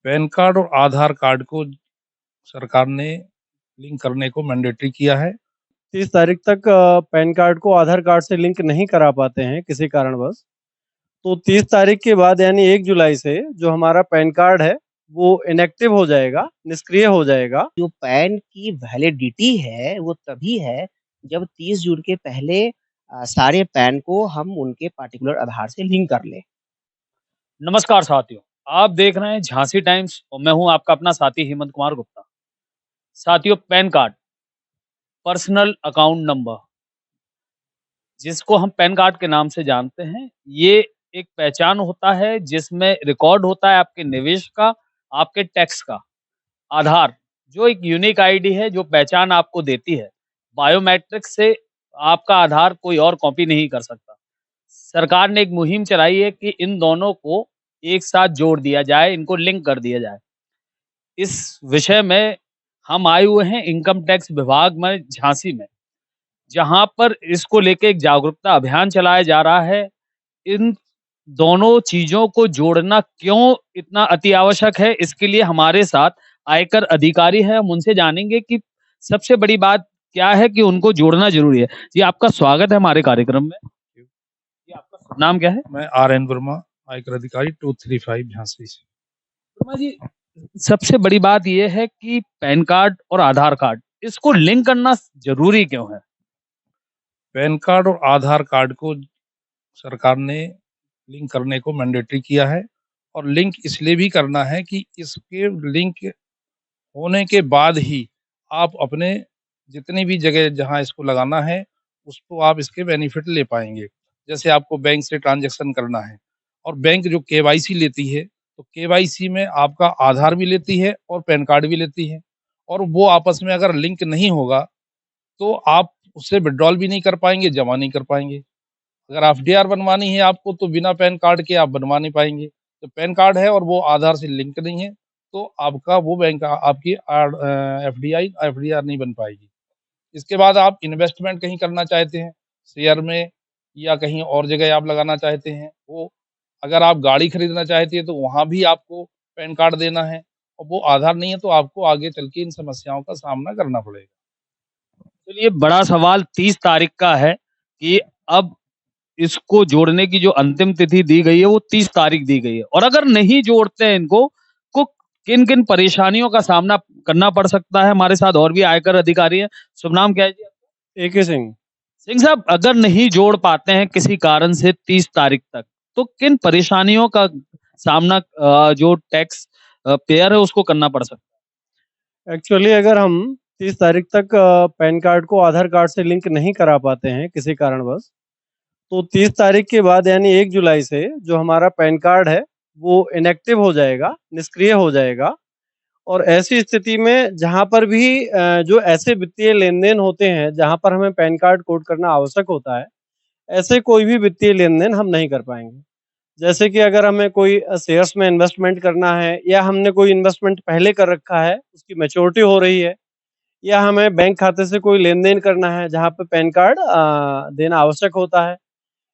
Pan card और आधार card को सरकार ने लिंक करने को मैंडेटरी किया है। 30 तारीख तक पैन कार्ड को आधार कार्ड से लिंक नहीं करा पाते हैं किसी कारणवश, तो 30 तारीख के बाद यानी 1 जुलाई से जो हमारा पैन कार्ड है, वो इनएक्टिव हो जाएगा, निष्क्रिय हो जाएगा। जो पैन की वैलिडिटी है वो तभी है जब 30 जून के पहले सारे पैन को हम उनके पार्टिकुलर आधार से लिंक कर लें। नमस्कार साथियों, आप देख रहे हैं झांसी टाइम्स और मैं हूं आपका अपना साथी हेमंत कुमार गुप्ता। साथियों, pan card personal account number, जिसको हम पैन कार्ड के नाम से जानते हैं, ये एक पहचान होता है जिसमें रिकॉर्ड होता है आपके निवेश का, आपके टैक्स का। आधार जो एक यूनिक आईडी है जो पहचान आपको देती है। बायोमेट्रिक से आपका आधार कोई और कॉपी नहीं कर सकता। सरकार ने एक मुहिम चलाई है कि इन दोनों को एक साथ जोड़ दिया जाए, इनको लिंक कर दिया जाए। इस विषय में हम आए हुए हैं इनकम टैक्स विभाग में झांसी में, जहां पर इसको लेके एक जागरूकता अभियान चलाया जा रहा है। इन दोनों चीजों को जोड़ना क्यों इतना अति आवश्यक है, इसके लिए हमारे साथ आयकर अधिकारी हैं। हम उनसे जानेंगे कि सबसे बड़ी बात क्या है कि उनको जोड़ना जरूरी है। जी, आपका स्वागत है हमारे कार्यक्रम में। जी, आपका शुभ नाम क्या है? मैं RN वर्मा, आयकर अधिकारी 235 झांसी से। वर्मा जी, सबसे बड़ी बात यह है कि पैन कार्ड और आधार कार्ड, इसको लिंक करना जरूरी क्यों है? पैन कार्ड और आधार कार्ड को सरकार ने लिंक करने को मैंडेटरी किया है और लिंक इसलिए भी करना है कि इसके लिंक होने के बाद ही आप अपने जितनी भी जगह जहाँ इसको लगाना है, उसको आप इसके बेनिफिट ले पाएँगे। जैसे आपको बैंक से ट्रांज़ैक्शन करना है और बैंक जो केवाईसी लेती है, तो केवाईसी में आपका आधार भी लेती है और पैन कार्ड भी लेती है और वो आपस में अगर लिंक नहीं होगा, तो आप उससे विथड्रॉल भी नहीं कर पाएँगे, जमा नहीं कर पाएँगे। अगर एफडीआर बनवानी है आपको तो बिना पैन कार्ड के आप बनवा नहीं पाएँगे। तो पैन कार्ड है और वो आधार से लिंक नहीं है, तो आपका वो बैंक आपकी एफडीआई एफडीआर नहीं बन पाएगी। इसके बाद आप इन्वेस्टमेंट कहीं करना चाहते हैं, शेयर में या कहीं और जगह आप लगाना चाहते हैं, वो अगर आप गाड़ी खरीदना चाहती हैं, तो वहाँ भी आपको पैन कार्ड देना है और वो आधार नहीं है, तो आपको आगे चल के इन समस्याओं का सामना करना पड़ेगा। चलिए, बड़ा सवाल 30 तारीख का है कि अब इसको जोड़ने की जो अंतिम तिथि दी गई है वो 30 तारीख दी गई है, और अगर नहीं जोड़ते हैं इनको को किन किन परेशानियों का सामना करना पड़ सकता है। हमारे साथ और भी आयकर अधिकारी हैं। शुभ नाम क्या है जी? AK सिंह। सिंह साहब, अगर नहीं जोड़ पाते हैं किसी कारण से 30 तारीख तक, तो किन परेशानियों का सामना जो टैक्स पेयर है उसको करना पड़ सकता है? एक्चुअली अगर हम 30 तारीख तक पैन कार्ड को आधार कार्ड से लिंक नहीं करा पाते हैं किसी कारणवश, तो 30 तारीख के बाद यानी 1 जुलाई से जो हमारा पैन कार्ड है, वो इनएक्टिव हो जाएगा, निष्क्रिय हो जाएगा। और ऐसी स्थिति में जहाँ पर भी जो ऐसे वित्तीय लेन-देन होते हैं, जहाँ पर हमें पैन कार्ड कोड करना आवश्यक होता है, ऐसे कोई भी वित्तीय लेन-देन हम नहीं कर पाएँगे। जैसे कि अगर हमें कोई शेयर्स में इन्वेस्टमेंट करना है या हमने कोई इन्वेस्टमेंट पहले कर रखा है, उसकी मैच्योरिटी हो रही है, या हमें बैंक खाते से कोई लेन-देन करना है, जहाँ पे पैन कार्ड देना आवश्यक होता है,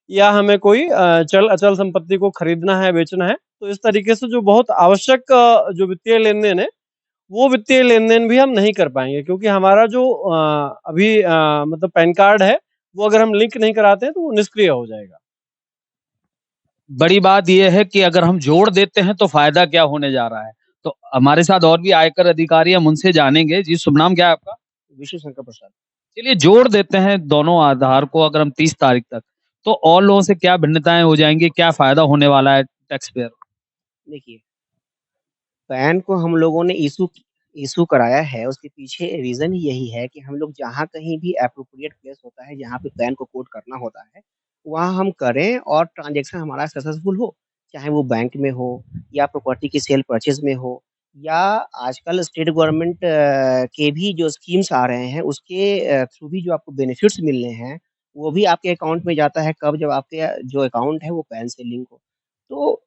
या हमें कोई चल-अचल संपत्ति को खरीदना है, बेचना है, तो इस तरीके से जो बहुत आवश्यक जो वित्तीय लेन-देन है, वो वित्तीय लेन-देन भी हम नहीं कर पाएँगे, क्योंकि हमारा जो अभी मतलब पैन कार्ड है, वो अगर हम लिंक नहीं कराते हैं तो वो निष्क्रिय हो जाएगा। बड़ी बात यह है कि अगर हम जोड़ देते हैं तो फायदा क्या होने जा रहा है। तो हमारे साथ और भी आयकर अधिकारी, हम उनसे जानेंगे। जी, शुभ नाम क्या है आपका? विष्णु शंकर प्रसाद। चलिए, जोड़ देते हैं दोनों आधार को अगर हम 30 तारीख तक, तो और लोगों से क्या भिन्नताएं हो जाएंगी, क्या फायदा होने वाला है टैक्स पेयर? देखिए, पैन को हम लोगों ने इश्यू कराया है, उसके पीछे रीज़न ही यही है कि हम लोग जहाँ कहीं भी एप्रोप्रिएट प्लेस होता है, जहाँ पे पैन को कोड करना होता है, वहाँ हम करें और ट्रांज़ैक्शन हमारा सक्सेसफुल हो। चाहे वो बैंक में हो या प्रॉपर्टी की सेल परचेज़ में हो, या आजकल स्टेट गवर्नमेंट के भी जो स्कीम्स आ रहे हैं, उसके थ्रू भी जो आपको बेनिफिट्स मिल रहे हैं, वो भी आपके अकाउंट में जाता है कब, जब आपके जो अकाउंट है वो पैन से लिंक हो। तो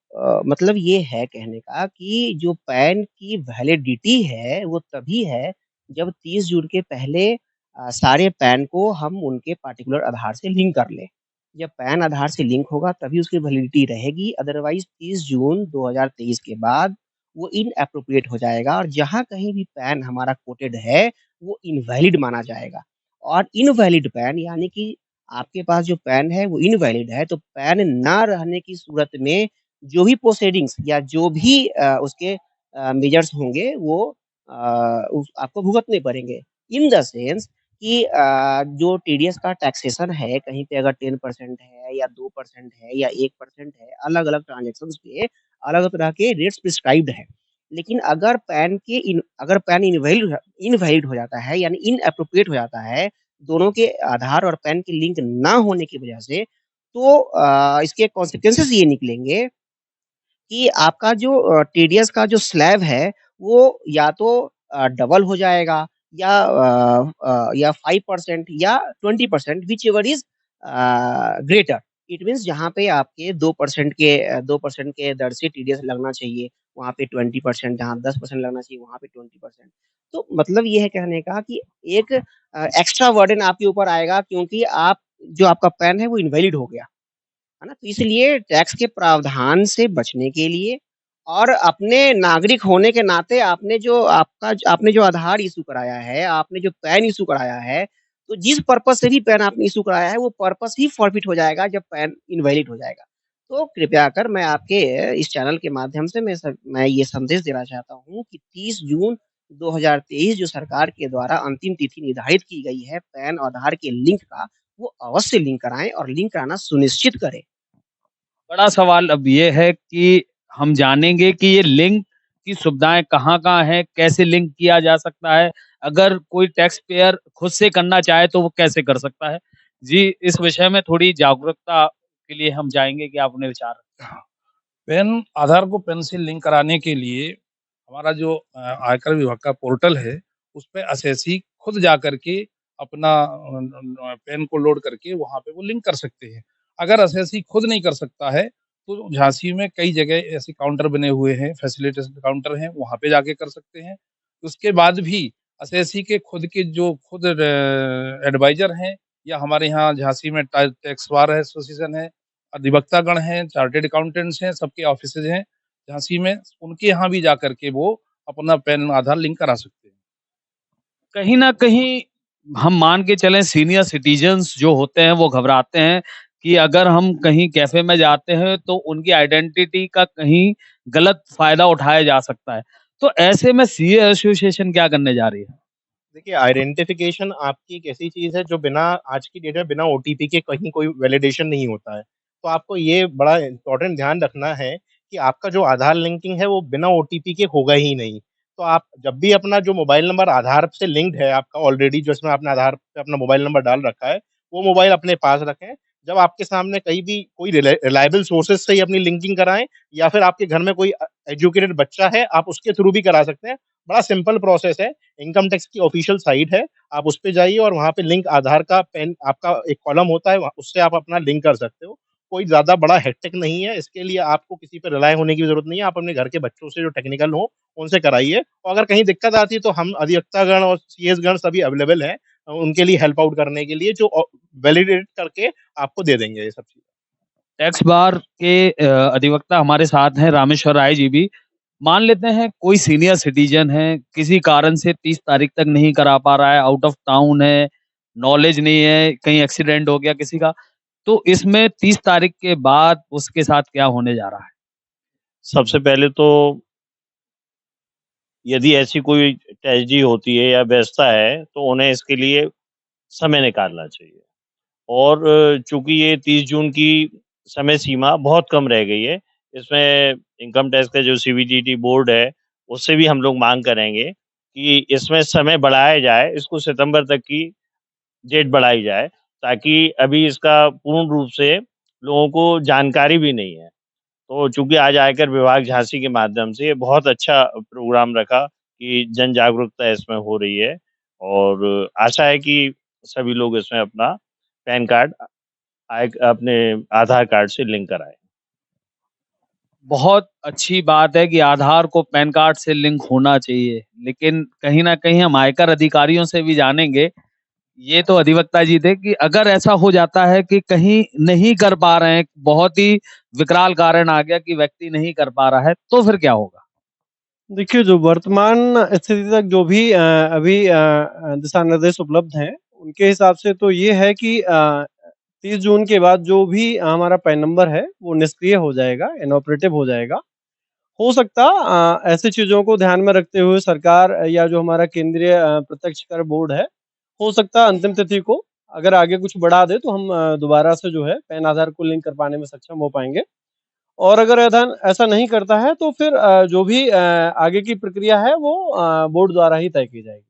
मतलब ये है कहने का कि जो पैन की वैलिडिटी है वो तभी है जब 30 जून के पहले सारे पैन को हम उनके पार्टिकुलर आधार से लिंक कर लें। जब पैन आधार से लिंक होगा तभी उसकी वैलिडिटी रहेगी, अदरवाइज़ 30 जून 2023 के बाद वो इनएप्रोप्रिएट हो जाएगा और जहाँ कहीं भी पैन हमारा कोटेड है, वो इनवैलिड माना जाएगा। और इनवैलिड पैन यानी कि आपके पास जो पैन है वो इनवैलिड है, तो पैन ना रहने की सूरत में जो भी प्रोसीडिंग्स या जो भी उसके मेजर्स होंगे वो उस आपको भुगतने पड़ेंगे। इन द सेंस कि जो टीडीएस का टैक्सेशन है, कहीं पे अगर 10% है या 2% है या 1% है, अलग-अलग ट्रांज़ैक्शंस पे अलग तरह के रेट्स प्रिस्क्राइब्ड हैं। लेकिन अगर पैन इनवैलिड हो जाता है यानी इनएप्रोप्रिएट हो जाता है, दोनों के आधार और पैन की लिंक ना होने की वजह से, तो इसके कॉन्सिक्वेंसेज़ ये निकलेंगे कि आपका जो टीडीएस का जो स्लैब है, वो या तो डबल हो जाएगा या 5% या 20% whichever is greater. It means जहाँ पे आपके 2% के दर से टीडीएस लगना चाहिए, वहाँ पे 20%, जहाँ 10% लगना चाहिए, वहाँ पे 20%। तो मतलब ये है कहने का कि एक एक्स्ट्रा बर्डन आपके ऊपर आएगा क्योंकि जो आपका पैन है वो इनवैलिड हो गया। है ना? तो इसलिए टैक्स के प्रावधान से बचने के लिए और अपने नागरिक होने के नाते आपने जो आधार इश्यू कराया है, आपने जो पैन इश्यू कराया है, तो जिस पर्पज़ से भी पैन आपने इश्यू कराया है, वो पर्पज़ ही फॉरफिट हो जाएगा जब पैन इनवैलिड हो जाएगा। तो कृपया कर मैं आपके इस चैनल के माध्यम से मैं ये संदेश देना चाहता हूँ कि 30 जून 2023 जो सरकार के द्वारा अंतिम तिथि निर्धारित की गई है पैन और आधार के लिंक का, वो अवश्य लिंक कराएँ और लिंक कराना सुनिश्चित करें। बड़ा सवाल अब ये है कि हम जानेंगे कि ये लिंक की सुविधाएँ कहाँ-कहाँ हैं, कैसे लिंक किया जा सकता है? अगर कोई टैक्स पेयर खुद से करना चाहे तो वो कैसे कर सकता है? जी, इस विषय में थोड़ी जागरूकता के लिए हम चाहेंगे कि आप अपने विचार रखें। हाँ, पैन आधार को पैन से लिंक कराने के लिए हमारा जो आयकर विभाग का पोर्टल है, उसपे असेसी खुद जाकर के अपना पैन को लोड करके वहाँ पे वो लिंक कर सकते हैं। अगर असेसी खुद नहीं कर सकता है, तो झांसी में कई जगह ऐसे काउंटर बने हुए हैं, फैसिलिटेशन काउंटर हैं, वहाँ पे जाके कर सकते हैं। उसके बाद भी असेसी के खुद के जो खुद एडवाइज़र हैं या हमारे यहाँ झांसी में टैक्स बार एसोसिएशन है, अधिवक्तागण हैं, चार्टर्ड अकाउंटेंट्स हैं, सबके ऑफिसेज़ हैं झांसी में, उनके यहाँ भी जाकर के वो अपना पैन आधार लिंक करा सकते हैं। कहीं न कहीं हम मान के चलें सीनियर सिटीज़न्स जो होते हैं वो घबराते हैं कि अगर हम कहीं कैफ़े में जाते हैं तो उनकी आइडेंटिटी का कहीं गलत फ़ायदा उठाया जा सकता है। तो ऐसे में सीए एसोसिएशन क्या करने जा रही है? देखिए, आइडेंटिफ़िकेशन आपकी एक ऐसी चीज़ है जो बिना आज की डेट में बिना ओटीपी के कहीं कोई वैलिडेशन नहीं होता है। तो आपको ये बड़ा इम्पोर्टेंट ध्यान रखना है कि आपका जो आधार लिंकिंग है वो बिना ओटीपी के होगा ही नहीं। तो आप जब भी अपना जो मोबाइल नंबर आधार से लिंक्ड है आपका ऑलरेडी जिसमें आपने आधार पे अपना मोबाइल नंबर डाल रखा है, वो मोबाइल अपने पास रखें। जब आपके सामने कहीं भी कोई रिलायबल सोर्सेज़ से ही अपनी लिंकिंग कराएँ या फिर आपके घर में कोई एजुकेटेड बच्चा है, आप उसके थ्रू भी करा सकते हैं। बड़ा सिंपल प्रोसेस है। इनकम टैक्स की ऑफ़िशियल साइट है, आप उस पे जाइए और वहाँ पे लिंक आधार का पेन आपका एक कॉलम होता है, वहाँ उससे आप अपना लिंक कर सकते हो। कोई ज़्यादा बड़ा हेक्टिक नहीं है, इसके लिए आपको किसी पे रिलाय होने की ज़रूरत नहीं है, आप अपने घर के बच्चों से जो टेक्निकल हो, उनसे कराइए और अगर कहीं दिक्कत आती है तो हम अधिवक्तागण और सीएस गण सभी अवेलेबल हैं उनके लिए हेल्प आउट करने के लिए जो वैलिडेट करके आपको दे देंगे ये सब चीज़ें। टैक्स बार के अधिवक्ता हमारे साथ हैं रामेश्वर राय जी भी। मान लेते हैं कोई सीनियर सिटीज़न है, किसी कारण से 30 तारीख तक नहीं करा पा रहा है, आउट ऑफ टाउन है, नॉलेज नहीं है, कहीं एक्सीडेंट हो गया किसी का, तो इसमें 30 तारीख के बाद उसके साथ क्या होने जा रहा है? सबसे पहले तो यदि ऐसी कोई ट्रेजेडी होती है या व्यवस्था है, तो उन्हें इसके लिए समय निकालना चाहिए और चूँकि ये 30 जून की समय सीमा बहुत कम रह गई है, इसमें इनकम टैक्स का जो सीबीडीटी बोर्ड है, उससे भी हम लोग माँग करेंगे कि इसमें समय बढ़ाया जाए, इसको सितंबर तक की डेट बढ़ाई जाए, ताकि अभी इसका पूर्ण रूप से लोगों को जानकारी भी नहीं है। तो चूँकि आज आयकर विभाग झांसी के माध्यम से ये बहुत अच्छा प्रोग्राम रखा कि जन जागरूकता इसमें हो रही है और आशा है कि सभी लोग इसमें अपना पैन कार्ड अपने आधार कार्ड से लिंक कराएँ। बहुत अच्छी बात है कि आधार को पैन कार्ड से लिंक होना चाहिए, लेकिन कहीं न कहीं हम आयकर अधिकारियों से भी जानेंगे, ये तो अधिवक्ता जी थे कि अगर ऐसा हो जाता है कि कहीं नहीं कर पा रहे हैं, बहुत ही विकराल कारण आ गया कि व्यक्ति नहीं कर पा रहा है, तो फिर क्या होगा? देखिए, जो वर्तमान स्थिति तक जो भी अभी दिशा निर्देश उपलब्ध हैं, उनके हिसाब से तो ये है कि 30 जून के बाद जो भी हमारा पैन नंबर है, वो निष्क्रिय हो जाएगा, इनऑपरेटिव हो जाएगा। हो सकता ऐसी चीज़ों को ध्यान में रखते हुए सरकार या जो हमारा केंद्रीय प्रत्यक्ष कर बोर्ड है, हो सकता है अंतिम तिथि को अगर आगे कुछ बढ़ा दे, तो हम दोबारा से जो है पैन आधार को लिंक कर पाने में सक्षम हो पाएँगे। और अगर ऐसा नहीं करता है तो फिर जो भी आगे की प्रक्रिया है वो बोर्ड द्वारा ही तय की जाएगी।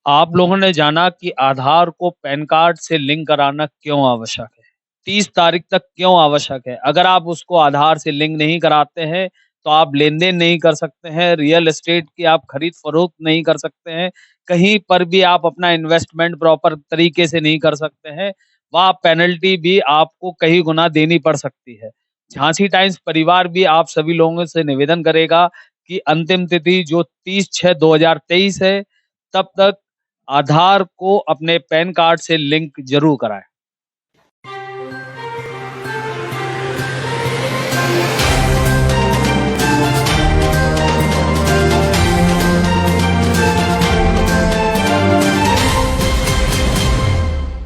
आप लोगों ने जाना कि आधार को पैन कार्ड से लिंक कराना क्यों आवश्यक है, 30 तारीख तक क्यों आवश्यक है। अगर आप उसको आधार से लिंक नहीं कराते हैं तो आप लेन-देन नहीं कर सकते हैं, रियल एस्टेट की आप खरीद-फरोख्त नहीं कर सकते हैं, कहीं पर भी आप अपना इन्वेस्टमेंट प्रॉपर तरीके से नहीं कर सकते हैं, वहाँ पेनल्टी भी आपको कई गुना देनी पड़ सकती है। झांसी टाइम्स परिवार भी आप सभी लोगों से निवेदन करेगा कि अंतिम तिथि जो 30/6/2023 है, तब तक आधार को अपने पैन कार्ड से लिंक ज़रूर कराएँ।